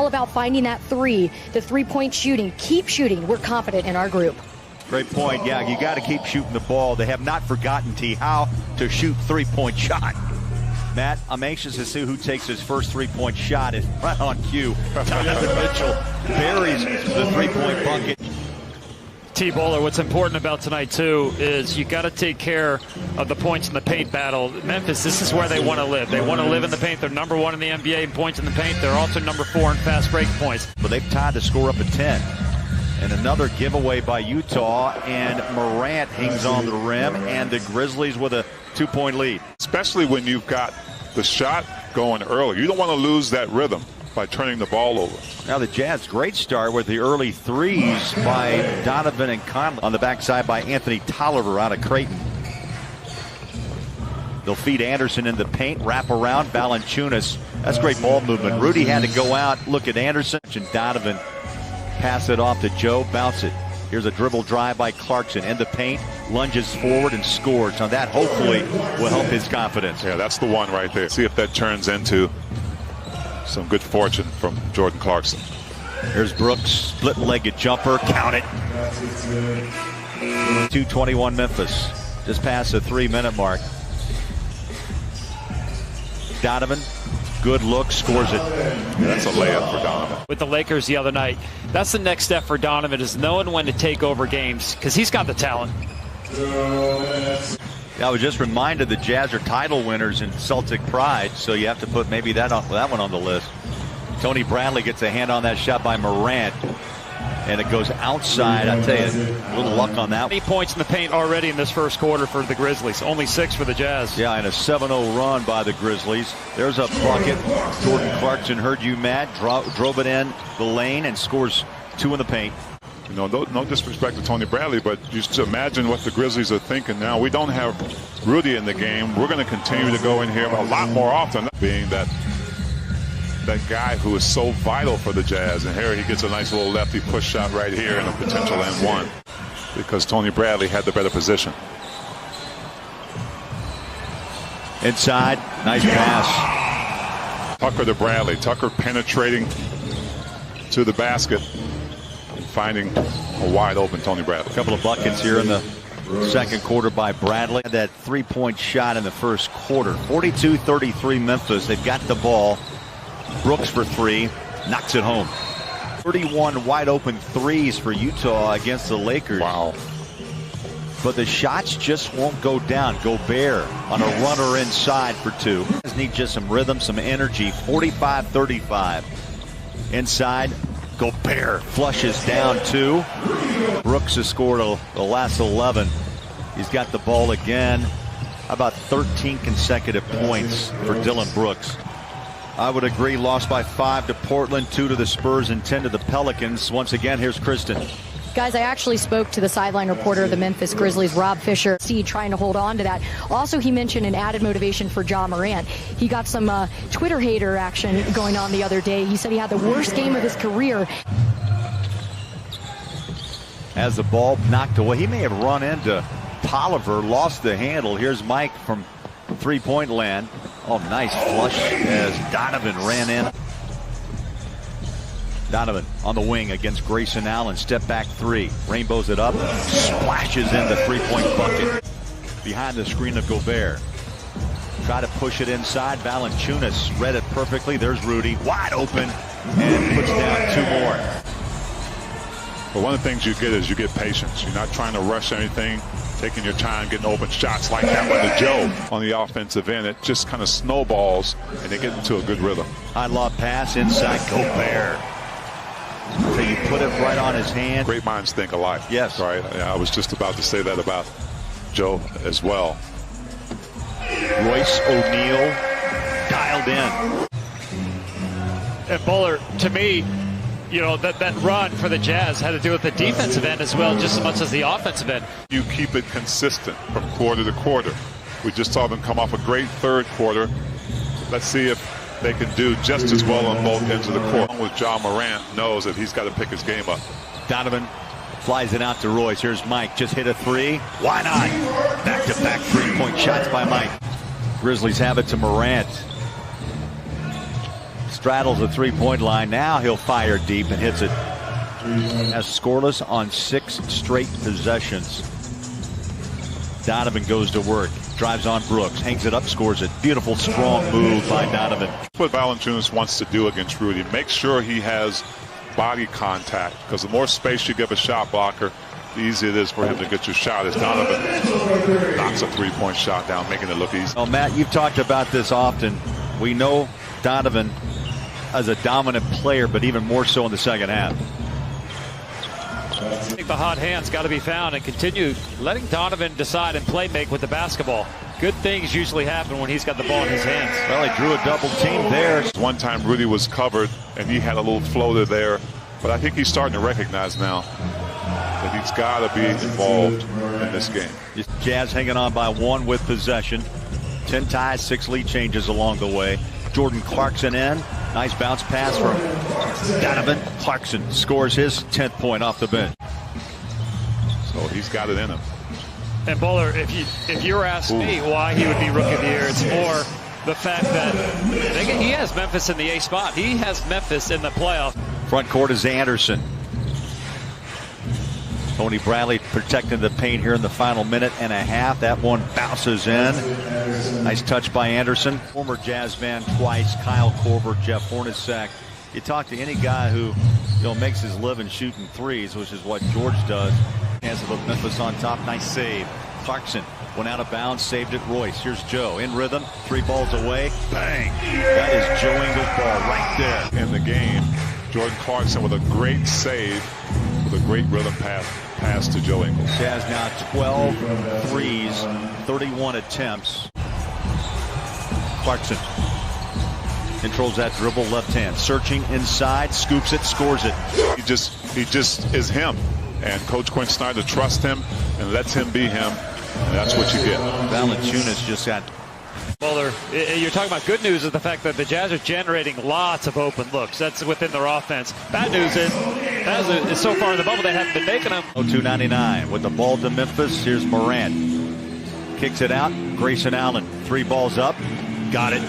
all about finding that three, the three-point shooting. Keep shooting. We're confident in our group. Great point. Yeah, you got to keep shooting the ball. They have not forgotten, T, how to shoot three-point shot. Matt, I'm anxious to see who takes his first three-point shot. It's right on cue. Donovan Mitchell buries the three-point bucket. T-Bowler, what's important about tonight, too, is you got to take care of the points in the paint battle. Memphis, this is where they want to live. They want to live in the paint. They're number 1 in the NBA in points in the paint. They're also number 4 in fast break points. But they've tied the score up at 10. And another giveaway by Utah, and Morant hangs on the rim, and the Grizzlies with a 2-point lead. Especially when you've got the shot going early. You don't want to lose that rhythm by turning the ball over. Now the Jazz, great start with the early threes by Donovan and Conley. On the backside by Anthony Tolliver out of Creighton. They'll feed Anderson in the paint, wrap around Valanciunas. That's great ball movement. Rudy had to go out, look at Anderson, and Donovan pass it off to Joe, bounce it. Here's a dribble drive by Clarkson in the paint, lunges forward and scores. Now that hopefully will help his confidence. Yeah, that's the one right there. See if that turns into some good fortune from Jordan Clarkson. Here's Brooks, split-legged jumper, count it. 2:21 Memphis, just past the 3-minute mark. Donovan, good look, scores it. Yeah, that's a layup for Donovan. With the Lakers the other night, that's the next step for Donovan, is knowing when to take over games, because he's got the talent. I was just reminded the Jazz are title winners in Celtic pride, so you have to put maybe that one on the list. Tony Bradley gets a hand on that shot by Morant, and it goes outside. I tell you, a little luck on that. 8 points in the paint already in this first quarter for the Grizzlies. Only 6 for the Jazz. Yeah, and a 7-0 run by the Grizzlies. There's a bucket. Jordan Clarkson heard you, Matt, drove it in the lane and scores 2 in the paint. You know, no disrespect to Tony Bradley, but just imagine what the Grizzlies are thinking now. We don't have Rudy in the game. We're going to continue to go in here a lot more often, being that guy who is so vital for the Jazz. And here he gets a nice little lefty push shot right here and a potential N1 because Tony Bradley had the better position. Inside, nice pass. Tucker to Bradley. Tucker penetrating to the basket. Finding a wide open Tony Bradley. A couple of buckets here in the second quarter by Bradley. That 3-point shot in the first quarter. 42-33 Memphis. They've got the ball. Brooks for 3. Knocks it home. 31 wide open threes for Utah against the Lakers. Wow. But the shots just won't go down. Gobert on a runner inside for 2. Need just some rhythm, some energy. 45-35. Inside. Gobert flushes down 2. Brooks has scored the last 11. He's got the ball again. How about 13 consecutive points for Dylan Brooks? I would agree. Lost by 5 to Portland, 2 to the Spurs, and 10 to the Pelicans. Once again, here's Kristen. Guys, I actually spoke to the sideline reporter of the Memphis Grizzlies, Rob Fisher, trying to hold on to that. Also, he mentioned an added motivation for Ja Morant. He got some Twitter hater action going on the other day. He said he had the worst game of his career. As the ball knocked away, he may have run into Tolliver, lost the handle. Here's Mike from 3-point land. Oh, nice flush as Donovan ran in. Donovan on the wing against Grayson Allen. Step back 3. Rainbows it up. Splashes in the 3-point bucket. Behind the screen of Gobert. Try to push it inside. Valanciunas read it perfectly. There's Rudy. Wide open. And puts down 2 more. But one of the things you get is you get patience. You're not trying to rush anything. Taking your time, getting open shots like that one to Joe on the offensive end. It just kind of snowballs, and they get into a good rhythm. High lob pass inside Gobert. So you put it right on his hand. Great minds think alike. Yes. Right. I was just about to say that about Joe as well. Royce O'Neal dialed in. And Bowler, to me, you know, that run for the Jazz had to do with the defensive end as well, just as much as the offensive end. You keep it consistent from quarter to quarter. We just saw them come off a great third quarter. Let's see if they can do just as well on both ends of the court. With Ja Morant knows that he's got to pick his game up. Donovan flies it out to Royce. Here's Mike. Just hit a 3. Why not? Back-to-back 3-point shots by Mike. Grizzlies have it to Morant. straddles the three-point line. Now he'll fire deep and hits it. Has scoreless on 6 straight possessions. Donovan goes to work. Drives on Brooks. Hangs it up, scores it. Beautiful, strong move by Donovan. What Valanciunas wants to do against Rudy, make sure he has body contact, because the more space you give a shot blocker, the easier it is for him to get your shot. As Donovan knocks a three-point shot down, making it look easy. Well, Matt, you've talked about this often. We know Donovan as a dominant player, but even more so in the second half. I think the hot hand's got to be found and continue letting Donovan decide and play make with the basketball. Good things usually happen when he's got the ball in his hands. Well, he drew a double team there. One time Rudy was covered and he had a little floater there, but I think he's starting to recognize now that he's got to be involved in this game. Jazz hanging on by 1 with possession. 10 ties, 6 lead changes along the way. Jordan Clarkson in. Nice bounce pass from Donovan. Clarkson scores his 10th point off the bench. So he's got it in him. And Bowler, if you were asking me why he would be Rookie of the Year, it's more the fact that he has Memphis in the A spot. He has Memphis in the playoff. Front court is Anderson. Tony Bradley protecting the paint here in the final minute and a half. That one bounces in. Nice touch by Anderson. Former Jazz man twice, Kyle Korver, Jeff Hornacek. You talk to any guy who makes his living shooting threes, which is what George does. Chance to put Memphis on top. Nice save. Clarkson went out of bounds, saved it. Royce. Here's Joe in rhythm. 3 balls away. Bang. That is Joe Ingles' ball right there. In the game, Jordan Clarkson with a great save, with a great rhythm pass to Joe Ingles. Jazz now 12 threes, 31 attempts. Clarkson controls that dribble, left hand, searching inside, scoops it, scores it. He just is him, and Coach Quinn Snyder trusts him and lets him be him, and that's what you get. Valanciunas just got. Bowler, you're talking about good news is the fact that the Jazz are generating lots of open looks. That's within their offense. Bad news is so far in the bubble they haven't been making them. 299 with the ball to Memphis. Here's Morant. Kicks it out. Grayson Allen. 3 balls up. Got it.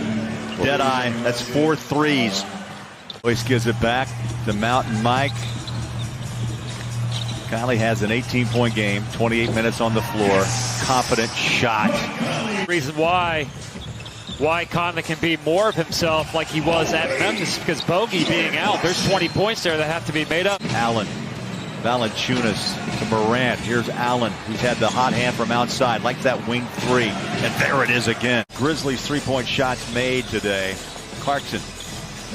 Dead eye. That's 4 threes. Royce gives it back to Mountain Mike. Kylie has an 18-point game, 28 minutes on the floor. Confident shot. Reason why Conley can be more of himself like he was at Memphis, because Bogey being out, there's 20 points there that have to be made up. Allen, Valanciunas to Morant. Here's Allen, who's had the hot hand from outside, like that wing 3. And there it is again. Grizzlies 3-point shots made today. Clarkson,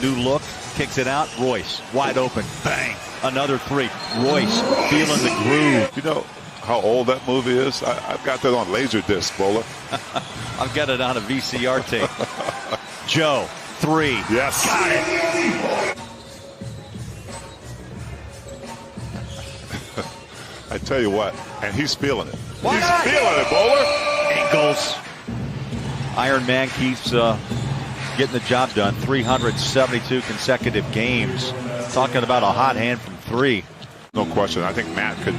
new look, kicks it out. Royce, wide open. Bang. Another 3. Royce feeling the groove. You know how old that movie is? I've got that on Laserdisc, Bowler. I've got it on a VCR tape. Joe, 3. Yes. Got it. I tell you what, and he's feeling it. Why He's not? feeling it, Bowler. Ingles. Iron Man keeps getting the job done. 372 consecutive games. Talking about a hot hand from 3. No question. I think Matt could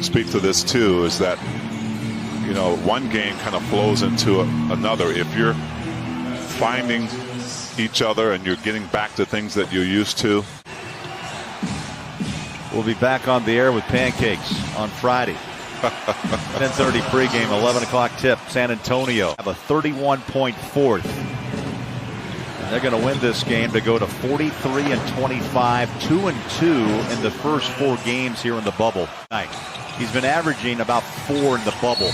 speak to this too, is that, one game kind of flows into another. If you're finding each other and you're getting back to things that you're used to. We'll be back on the air with pancakes on Friday. 10:30 pregame, 11 o'clock tip. San Antonio have a 31-point fourth. And they're going to win this game to go to 43-25, 2-2 in the first 4 games here in the bubble. He's been averaging about 4 in the bubble.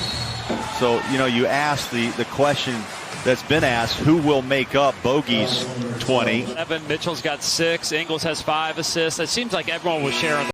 So, you ask the question that's been asked, who will make up Bogey's 20? Evan Mitchell's got 6. Ingles has 5 assists. It seems like everyone was sharing